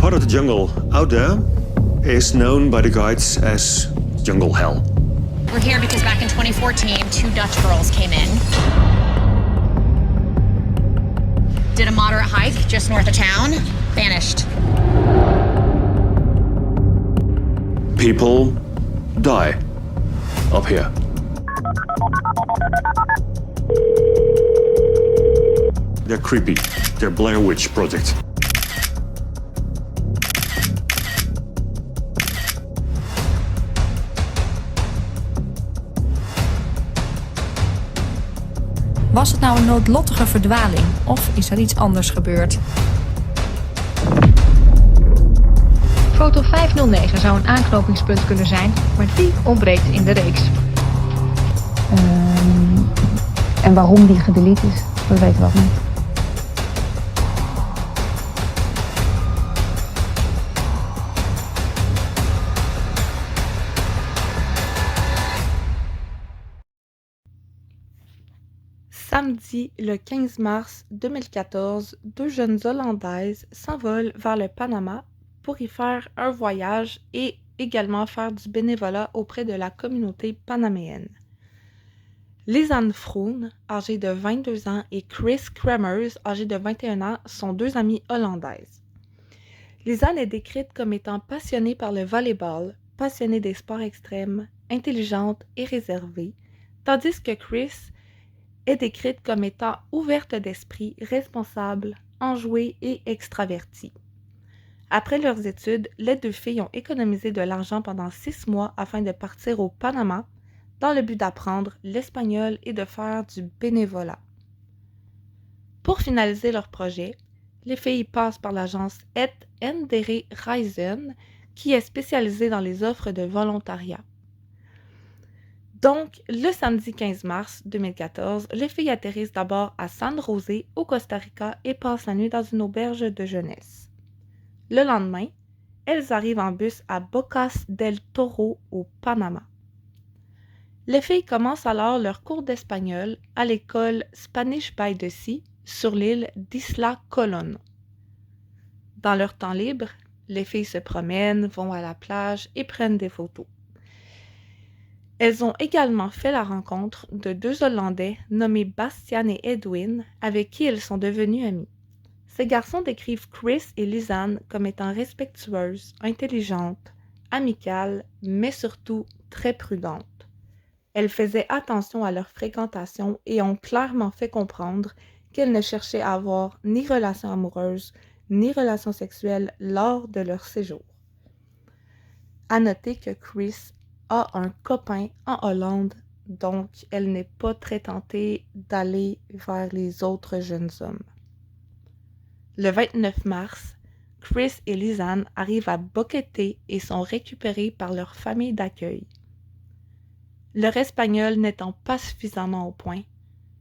part of the jungle out there is known by the guides as Jungle Hell. We're here because back in 2014, 2 Dutch girls came in. Did a moderate hike just north of town, vanished. People die up here. They're creepy. They're Blair Witch Project. Was het nou een noodlottige verdwaling of is er iets anders gebeurd? Foto 509 zou een aanknopingspunt kunnen zijn, maar die ontbreekt in de reeks. En waarom die gedelete is, dat weten we ook niet. Samedi, le 15 mars 2014, 2 jeunes Hollandaises s'envolent vers le Panama pour y faire un voyage et également faire du bénévolat auprès de la communauté panaméenne. Lisanne Froon, âgée de 22 ans, et Chris Kremers, âgé de 21 ans, sont 2 amies hollandaises. Lisanne est décrite comme étant passionnée par le volleyball, passionnée des sports extrêmes, intelligente et réservée, tandis que Chris est décrite comme étant ouverte d'esprit, responsable, enjouée et extravertie. Après leurs études, les 2 filles ont économisé de l'argent pendant 6 mois afin de partir au Panama dans le but d'apprendre l'espagnol et de faire du bénévolat. Pour finaliser leur projet, les filles passent par l'agence Et Endere Reisen, qui est spécialisée dans les offres de volontariat. Donc, le samedi 15 mars 2014, les filles atterrissent d'abord à San José, au Costa Rica, et passent la nuit dans une auberge de jeunesse. Le lendemain, elles arrivent en bus à Bocas del Toro, au Panama. Les filles commencent alors leur cours d'espagnol à l'école Spanish by the Sea sur l'île d'Isla Colón. Dans leur temps libre, les filles se promènent, vont à la plage et prennent des photos. Elles ont également fait la rencontre de 2 Hollandais nommés Bastian et Edwin, avec qui elles sont devenues amies. Ces garçons décrivent Chris et Lisanne comme étant respectueuses, intelligentes, amicales, mais surtout très prudentes. Elles faisaient attention à leur fréquentation et ont clairement fait comprendre qu'elles ne cherchaient à avoir ni relations amoureuses, ni relations sexuelles lors de leur séjour. À noter que Chris a un copain en Hollande, donc elle n'est pas très tentée d'aller vers les autres jeunes hommes. Le 29 mars, Chris et Lisanne arrivent à Boquete et sont récupérés par leur famille d'accueil. Leur espagnol n'étant pas suffisamment au point,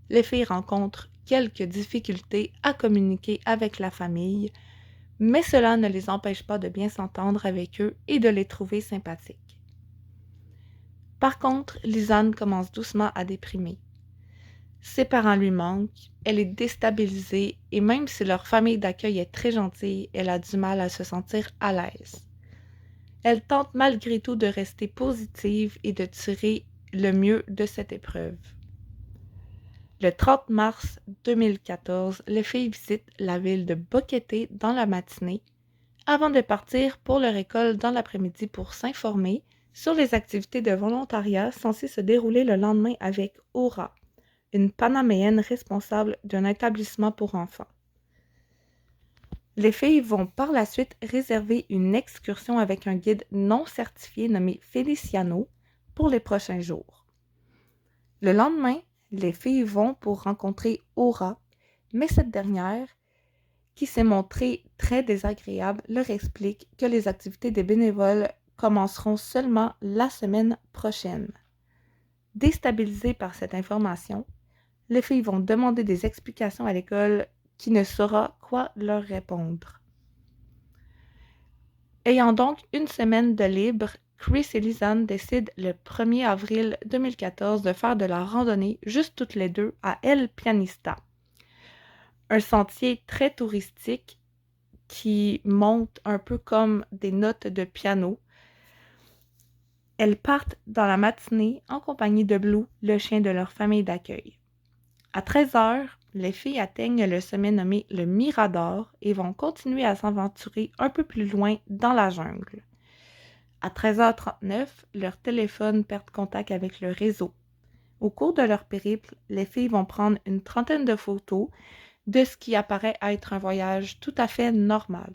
les filles rencontrent quelques difficultés à communiquer avec la famille, mais cela ne les empêche pas de bien s'entendre avec eux et de les trouver sympathiques. Par contre, Lisanne commence doucement à déprimer. Ses parents lui manquent, elle est déstabilisée et même si leur famille d'accueil est très gentille, elle a du mal à se sentir à l'aise. Elle tente malgré tout de rester positive et de tirer le mieux de cette épreuve. Le 30 mars 2014, les filles visitent la ville de Boquete dans la matinée avant de partir pour leur école dans l'après-midi pour s'informer sur les activités de volontariat censées se dérouler le lendemain avec Aura, une Panaméenne responsable d'un établissement pour enfants. Les filles vont par la suite réserver une excursion avec un guide non certifié nommé Feliciano pour les prochains jours. Le lendemain, les filles vont pour rencontrer Aura, mais cette dernière, qui s'est montrée très désagréable, leur explique que les activités des bénévoles commenceront seulement la semaine prochaine. Déstabilisées par cette information, les filles vont demander des explications à l'école qui ne saura quoi leur répondre. Ayant donc une semaine de libre, Chris et Lisanne décident le 1er avril 2014 de faire de la randonnée juste toutes les deux à El Pianista, un sentier très touristique qui montent un peu comme des notes de piano. Elles partent dans la matinée en compagnie de Blue, le chien de leur famille d'accueil. À 13h, les filles atteignent le sommet nommé le Mirador et vont continuer à s'aventurer un peu plus loin dans la jungle. À 13h39, leur téléphone perd contact avec le réseau. Au cours de leur périple, les filles vont prendre une trentaine de photos de ce qui apparaît être un voyage tout à fait normal.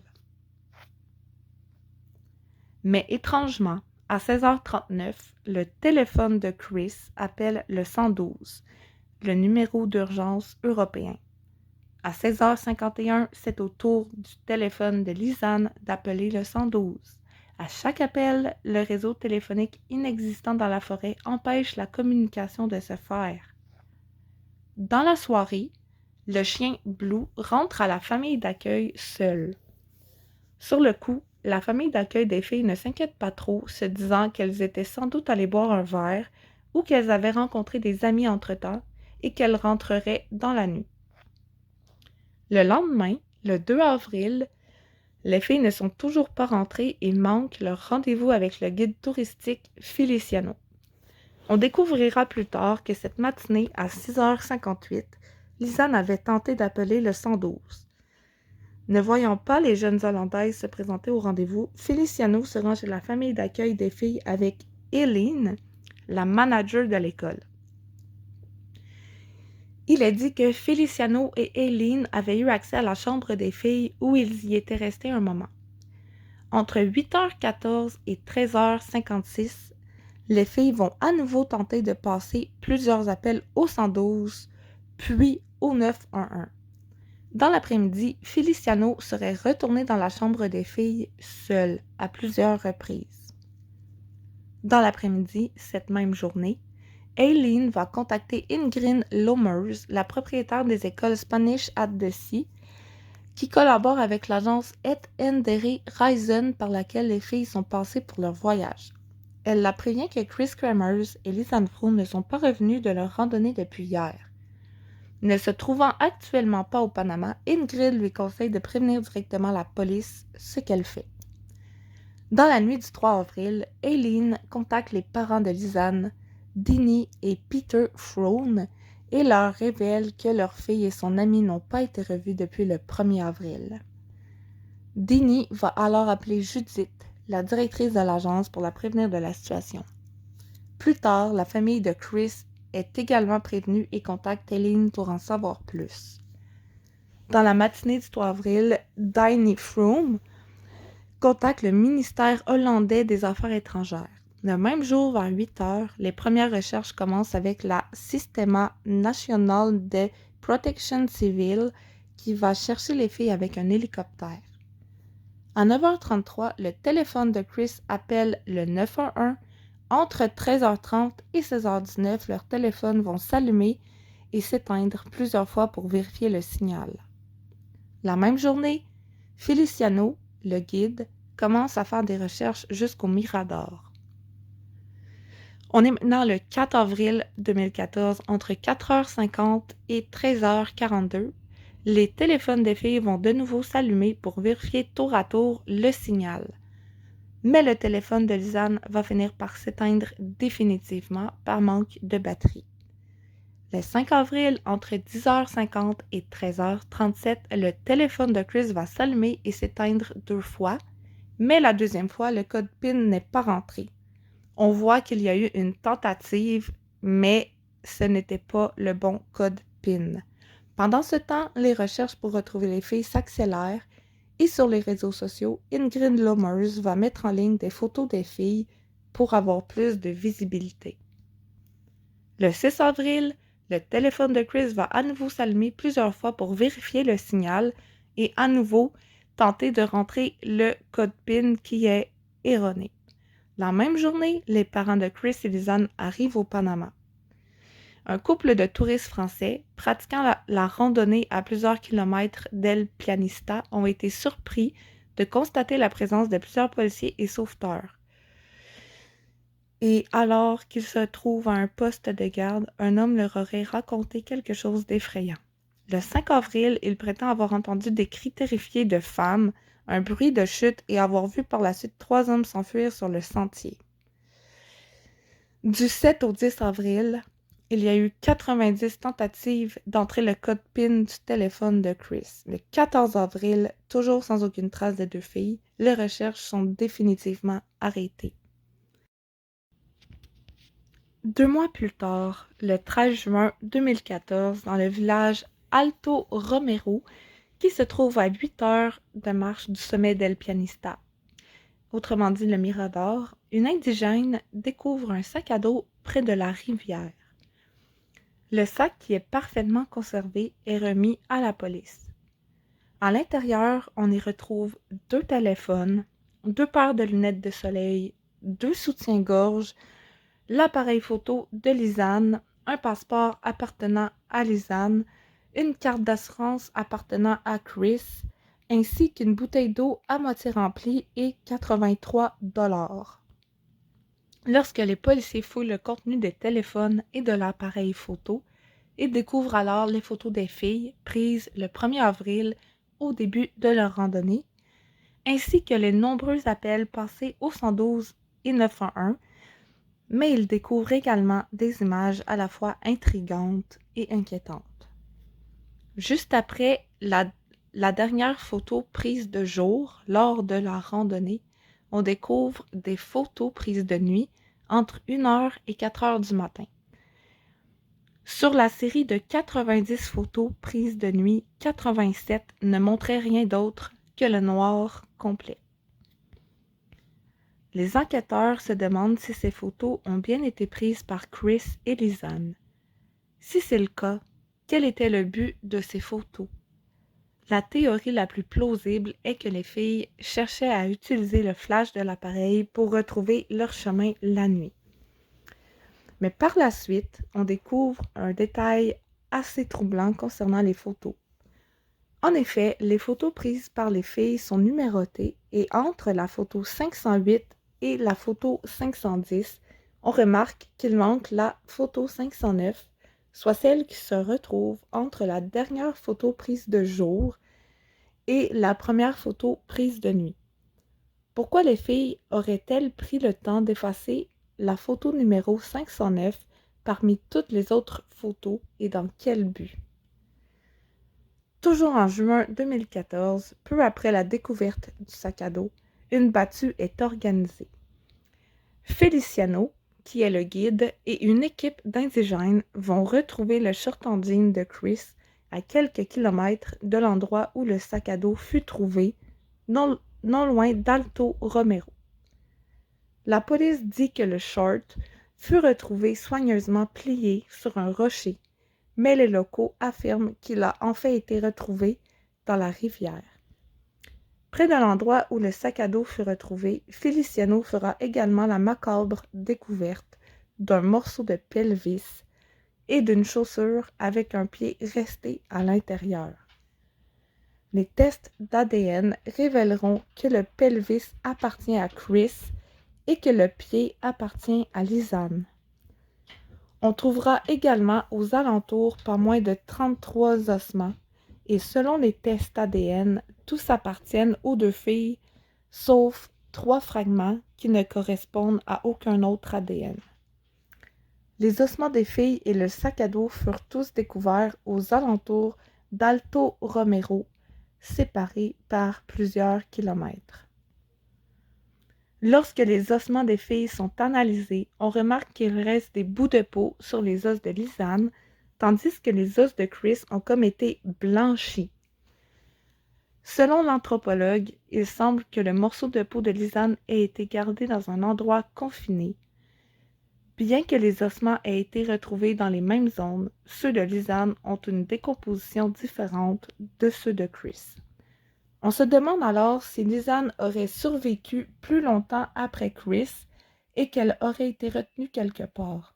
Mais étrangement, à 16h39, le téléphone de Chris appelle le 112, le numéro d'urgence européen. À 16h51, c'est au tour du téléphone de Lisanne d'appeler le 112. À chaque appel, le réseau téléphonique inexistant dans la forêt empêche la communication de se faire. Dans la soirée, le chien Blue rentre à la famille d'accueil seul. Sur le coup, la famille d'accueil des filles ne s'inquiète pas trop, se disant qu'elles étaient sans doute allées boire un verre ou qu'elles avaient rencontré des amis entre-temps et qu'elles rentreraient dans la nuit. Le lendemain, le 2 avril, les filles ne sont toujours pas rentrées et manquent leur rendez-vous avec le guide touristique Feliciano. On découvrira plus tard que cette matinée, à 6h58, Lisanne avait tenté d'appeler le 112. Ne voyant pas les jeunes Hollandaises se présenter au rendez-vous, Feliciano se rend chez la famille d'accueil des filles avec Eileen, la manager de l'école. Il est dit que Feliciano et Eileen avaient eu accès à la chambre des filles où ils y étaient restés un moment. Entre 8h14 et 13h56, les filles vont à nouveau tenter de passer plusieurs appels au 112, puis au 911. Dans l'après-midi, Feliciano serait retourné dans la chambre des filles seul à plusieurs reprises. Dans l'après-midi, cette même journée, Eileen va contacter Ingrid Lomers, la propriétaire des écoles Spanish at the Sea, qui collabore avec l'agence Et Endere Reisen par laquelle les filles sont passées pour leur voyage. Elle la prévient que Chris Kramers et Lisanne Froome ne sont pas revenus de leur randonnée depuis hier. Ne se trouvant actuellement pas au Panama, Ingrid lui conseille de prévenir directement la police, ce qu'elle fait. Dans la nuit du 3 avril, Eileen contacte les parents de Lisanne, Dini et Peter Froome, et leur révèle que leur fille et son amie n'ont pas été revues depuis le 1er avril. Dini va alors appeler Judith, la directrice de l'agence, pour la prévenir de la situation. Plus tard, la famille de Chris est également prévenue et contacte Eileen pour en savoir plus. Dans la matinée du 3 avril, Dini Froome contacte le ministère hollandais des Affaires étrangères. Le même jour, vers 8h, les premières recherches commencent avec la Sistema Nacional de Protection Civil qui va chercher les filles avec un hélicoptère. À 9h33, le téléphone de Chris appelle le 911. Entre 13h30 et 16h19, leurs téléphones vont s'allumer et s'éteindre plusieurs fois pour vérifier le signal. La même journée, Feliciano, le guide, commence à faire des recherches jusqu'au Mirador. On est maintenant le 4 avril 2014, entre 4h50 et 13h42. Les téléphones des filles vont de nouveau s'allumer pour vérifier tour à tour le signal. Mais le téléphone de Lisanne va finir par s'éteindre définitivement par manque de batterie. Le 5 avril, entre 10h50 et 13h37, le téléphone de Chris va s'allumer et s'éteindre 2 fois, mais la deuxième fois, le code PIN n'est pas rentré. On voit qu'il y a eu une tentative, mais ce n'était pas le bon code PIN. Pendant ce temps, les recherches pour retrouver les filles s'accélèrent et sur les réseaux sociaux, Ingrid Lomers va mettre en ligne des photos des filles pour avoir plus de visibilité. Le 6 avril, le téléphone de Chris va à nouveau s'allumer plusieurs fois pour vérifier le signal et à nouveau tenter de rentrer le code PIN qui est erroné. La même journée, les parents de Chris et Lisanne arrivent au Panama. Un couple de touristes français pratiquant la randonnée à plusieurs kilomètres d'El Pianista ont été surpris de constater la présence de plusieurs policiers et sauveteurs. Et alors qu'ils se trouvent à un poste de garde, un homme leur aurait raconté quelque chose d'effrayant. Le 5 avril, il prétend avoir entendu des cris terrifiés de femmes un bruit de chute et avoir vu par la suite 3 hommes s'enfuir sur le sentier. Du 7 au 10 avril, il y a eu 90 tentatives d'entrer le code PIN du téléphone de Chris. Le 14 avril, toujours sans aucune trace des 2 filles, les recherches sont définitivement arrêtées. 2 mois plus tard, le 13 juin 2014, dans le village Alto Romero, qui se trouve à 8 heures de marche du sommet d'El Pianista, autrement dit le Mirador, une indigène découvre un sac à dos près de la rivière. Le sac, qui est parfaitement conservé, est remis à la police. À l'intérieur, on y retrouve 2 téléphones, 2 paires de lunettes de soleil, 2 soutiens-gorge, l'appareil photo de Lisanne, un passeport appartenant à Lisanne, une carte d'assurance appartenant à Chris, ainsi qu'une bouteille d'eau à moitié remplie et 83 $. Lorsque les policiers fouillent le contenu des téléphones et de l'appareil photo, ils découvrent alors les photos des filles prises le 1er avril au début de leur randonnée, ainsi que les nombreux appels passés au 112 et 911, mais ils découvrent également des images à la fois intrigantes et inquiétantes. Juste après la dernière photo prise de jour lors de la randonnée, on découvre des photos prises de nuit entre 1h et 4h du matin. Sur la série de 90 photos prises de nuit, 87 ne montraient rien d'autre que le noir complet. Les enquêteurs se demandent si ces photos ont bien été prises par Chris et Lisanne. Si c'est le cas, quel était le but de ces photos? La théorie la plus plausible est que les filles cherchaient à utiliser le flash de l'appareil pour retrouver leur chemin la nuit. Mais par la suite, on découvre un détail assez troublant concernant les photos. En effet, les photos prises par les filles sont numérotées et entre la photo 508 et la photo 510, on remarque qu'il manque la photo 509, soit celle qui se retrouve entre la dernière photo prise de jour et la première photo prise de nuit. Pourquoi les filles auraient-elles pris le temps d'effacer la photo numéro 509 parmi toutes les autres photos et dans quel but? Toujours en juin 2014, peu après la découverte du sac à dos, une battue est organisée. Feliciano, qui est le guide, et une équipe d'indigènes vont retrouver le short en jean de Chris à quelques kilomètres de l'endroit où le sac à dos fut trouvé, non loin d'Alto Romero. La police dit que le short fut retrouvé soigneusement plié sur un rocher, mais les locaux affirment qu'il a en fait été retrouvé dans la rivière. Près de l'endroit où le sac à dos fut retrouvé, Feliciano fera également la macabre découverte d'un morceau de pelvis et d'une chaussure avec un pied resté à l'intérieur. Les tests d'ADN révéleront que le pelvis appartient à Chris et que le pied appartient à Lisanne. On trouvera également aux alentours pas moins de 33 ossements et selon les tests ADN, tous appartiennent aux 2 filles, sauf 3 fragments qui ne correspondent à aucun autre ADN. Les ossements des filles et le sac à dos furent tous découverts aux alentours d'Alto Romero, séparés par plusieurs kilomètres. Lorsque les ossements des filles sont analysés, on remarque qu'il reste des bouts de peau sur les os de Lisanne, tandis que les os de Chris ont comme été blanchis. Selon l'anthropologue, il semble que le morceau de peau de Lisanne ait été gardé dans un endroit confiné. Bien que les ossements aient été retrouvés dans les mêmes zones, ceux de Lisanne ont une décomposition différente de ceux de Chris. On se demande alors si Lisanne aurait survécu plus longtemps après Chris et qu'elle aurait été retenue quelque part.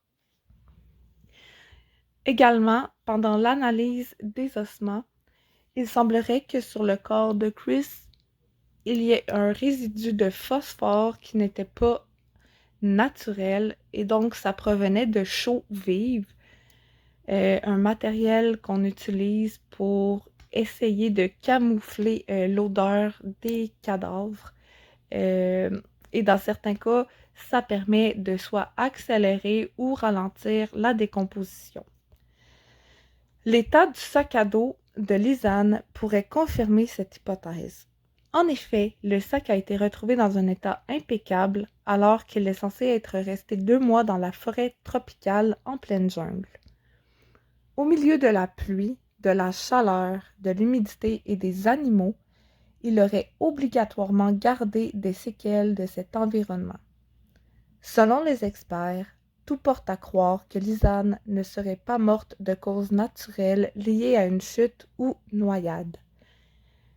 Également, pendant l'analyse des ossements, il semblerait que sur le corps de Chris, il y ait un résidu de phosphore qui n'était pas naturel et donc ça provenait de chaux vive, un matériel qu'on utilise pour essayer de camoufler l'odeur des cadavres. Et dans certains cas, ça permet de soit accélérer ou ralentir la décomposition. L'état du sac à dos de Lisanne pourrait confirmer cette hypothèse. En effet, le sac a été retrouvé dans un état impeccable alors qu'il est censé être resté 2 mois dans la forêt tropicale en pleine jungle. Au milieu de la pluie, de la chaleur, de l'humidité et des animaux, il aurait obligatoirement gardé des séquelles de cet environnement. Selon les experts, tout porte à croire que Lisanne ne serait pas morte de cause naturelle liée à une chute ou noyade.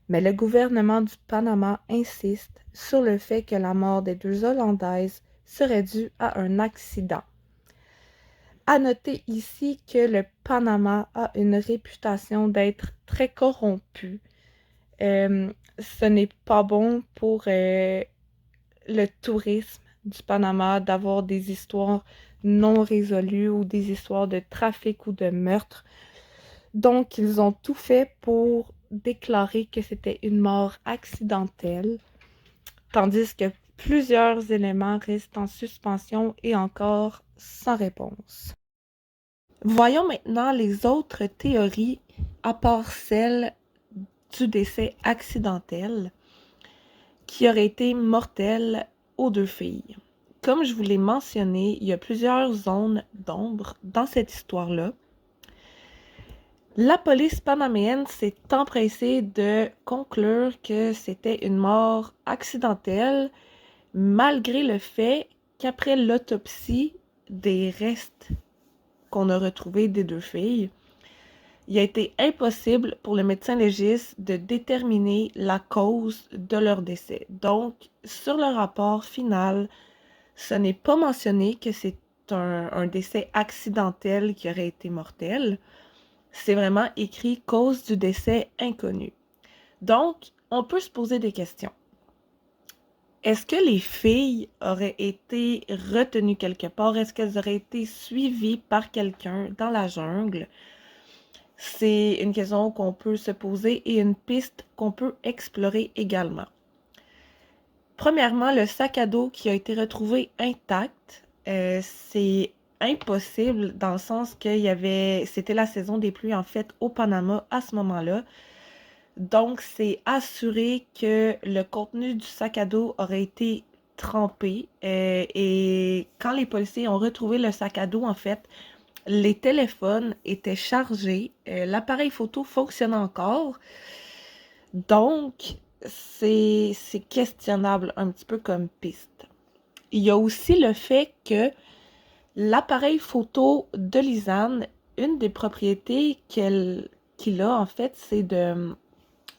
Mais le gouvernement du Panama insiste sur le fait que la mort des 2 Hollandaises serait due à un accident. À noter ici que le Panama a une réputation d'être très corrompu. Ce n'est pas bon pour le tourisme du Panama d'avoir des histoires non résolues ou des histoires de trafic ou de meurtre. Donc, ils ont tout fait pour déclarer que c'était une mort accidentelle, tandis que plusieurs éléments restent en suspension et encore sans réponse. Voyons maintenant les autres théories, à part celle du décès accidentel, qui aurait été mortel aux 2 filles. Comme je vous l'ai mentionné, il y a plusieurs zones d'ombre dans cette histoire-là. La police panaméenne s'est empressée de conclure que c'était une mort accidentelle, malgré le fait qu'après l'autopsie des restes qu'on a retrouvés des 2 filles, il a été impossible pour le médecin légiste de déterminer la cause de leur décès. Donc, sur le rapport final, ce n'est pas mentionné que c'est un décès accidentel qui aurait été mortel. C'est vraiment écrit « cause du décès inconnue ». Donc, on peut se poser des questions. Est-ce que les filles auraient été retenues quelque part? Est-ce qu'elles auraient été suivies par quelqu'un dans la jungle? C'est une question qu'on peut se poser et une piste qu'on peut explorer également. Premièrement, le sac à dos qui a été retrouvé intact, c'est impossible dans le sens c'était la saison des pluies en fait au Panama à ce moment-là. Donc, c'est assuré que le contenu du sac à dos aurait été trempé. Et quand les policiers ont retrouvé le sac à dos, en fait, les téléphones étaient chargés, l'appareil photo fonctionnait encore. Donc, c'est questionnable un petit peu comme piste. Il y a aussi le fait que l'appareil photo de Lisanne, une des propriétés qu'il a, en fait, c'est de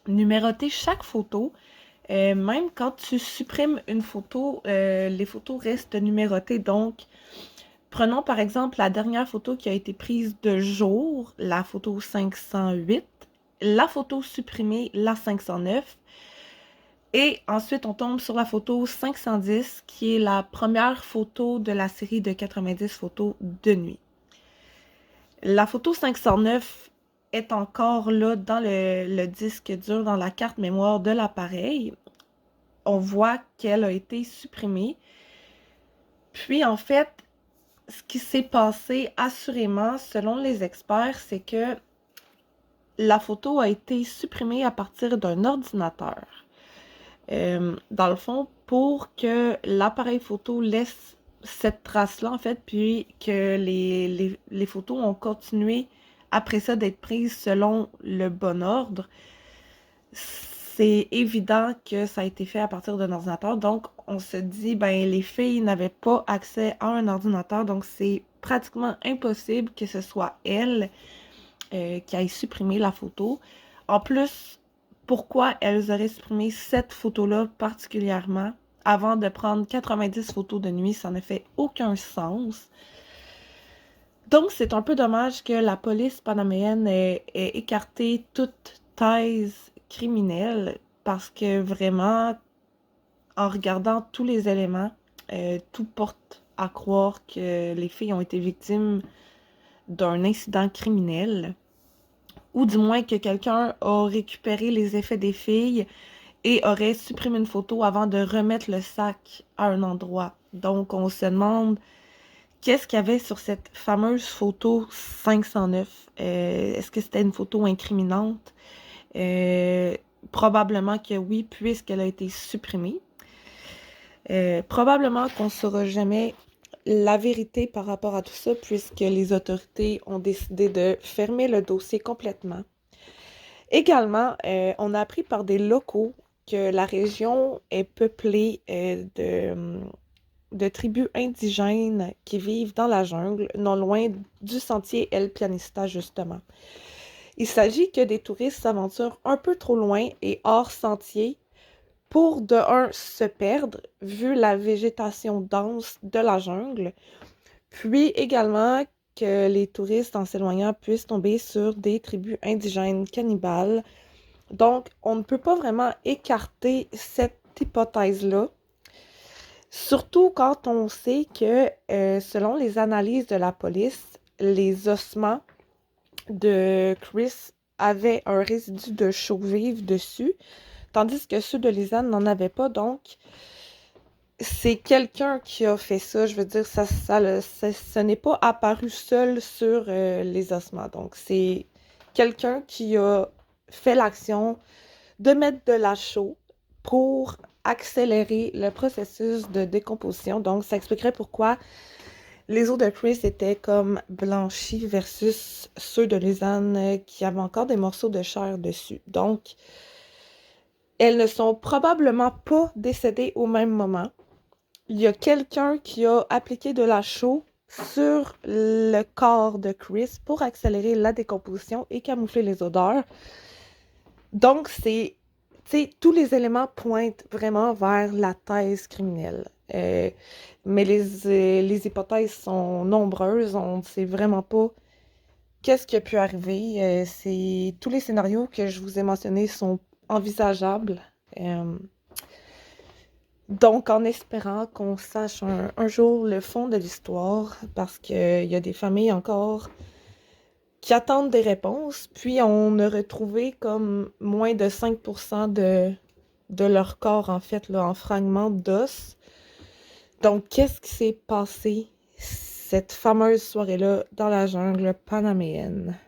numéroter chaque photo. Même quand tu supprimes une photo, les photos restent numérotées. Donc, prenons par exemple la dernière photo qui a été prise de jour, la photo 508, la photo supprimée, la 509. Et ensuite, on tombe sur la photo 510, qui est la première photo de la série de 90 photos de nuit. La photo 509 est encore là dans le disque dur, dans la carte mémoire de l'appareil. On voit qu'elle a été supprimée. Puis, en fait, ce qui s'est passé, assurément, selon les experts, c'est que la photo a été supprimée à partir d'un ordinateur. Dans le fond, pour que l'appareil photo laisse cette trace-là, en fait, puis que les photos ont continué après ça d'être prises selon le bon ordre, c'est évident que ça a été fait à partir d'un ordinateur. Donc, on se dit, ben, les filles n'avaient pas accès à un ordinateur, donc c'est pratiquement impossible que ce soit elle qui ait supprimé la photo. En plus, pourquoi elles auraient supprimé cette photo-là particulièrement avant de prendre 90 photos de nuit? Ça ne fait aucun sens. Donc, c'est un peu dommage que la police panaméenne ait écarté toute thèse criminelle parce que vraiment, en regardant tous les éléments, tout porte à croire que les filles ont été victimes d'un incident criminel ou du moins que quelqu'un a récupéré les effets des filles et aurait supprimé une photo avant de remettre le sac à un endroit. Donc, on se demande qu'est-ce qu'il y avait sur cette fameuse photo 509. Est-ce que c'était une photo incriminante? Probablement que oui, puisqu'elle a été supprimée. Probablement qu'on ne saura jamais la vérité par rapport à tout ça, puisque les autorités ont décidé de fermer le dossier complètement. Également, on a appris par des locaux que la région est peuplée de tribus indigènes qui vivent dans la jungle, non loin du sentier El Pianista, justement. Il s'agit que des touristes s'aventurent un peu trop loin et hors sentier pour, de un, se perdre, vu la végétation dense de la jungle, puis également que les touristes, en s'éloignant, puissent tomber sur des tribus indigènes cannibales. Donc, on ne peut pas vraiment écarter cette hypothèse-là, surtout quand on sait que, selon les analyses de la police, les ossements de Chris avaient un résidu de chaux-vive dessus, tandis que ceux de Lisanne n'en avaient pas. Donc, c'est quelqu'un qui a fait ça. Je veux dire, ce n'est pas apparu seul sur les ossements. Donc, c'est quelqu'un qui a fait l'action de mettre de la chaux pour accélérer le processus de décomposition. Donc, ça expliquerait pourquoi les os de Chris étaient comme blanchis versus ceux de Lisanne qui avaient encore des morceaux de chair dessus. Donc, elles ne sont probablement pas décédées au même moment. Il y a quelqu'un qui a appliqué de la chaux sur le corps de Chris pour accélérer la décomposition et camoufler les odeurs. Donc, tous les éléments pointent vraiment vers la thèse criminelle. Mais les hypothèses sont nombreuses. On ne sait vraiment pas qu'est-ce qui a pu arriver. Tous les scénarios que je vous ai mentionnés sont envisageables. Donc, en espérant qu'on sache un jour le fond de l'histoire, parce qu'il y a des familles encore qui attendent des réponses, puis on a retrouvé comme moins de 5% de leur corps, en fait, là, en fragments d'os. Donc, qu'est-ce qui s'est passé cette fameuse soirée-là dans la jungle panaméenne?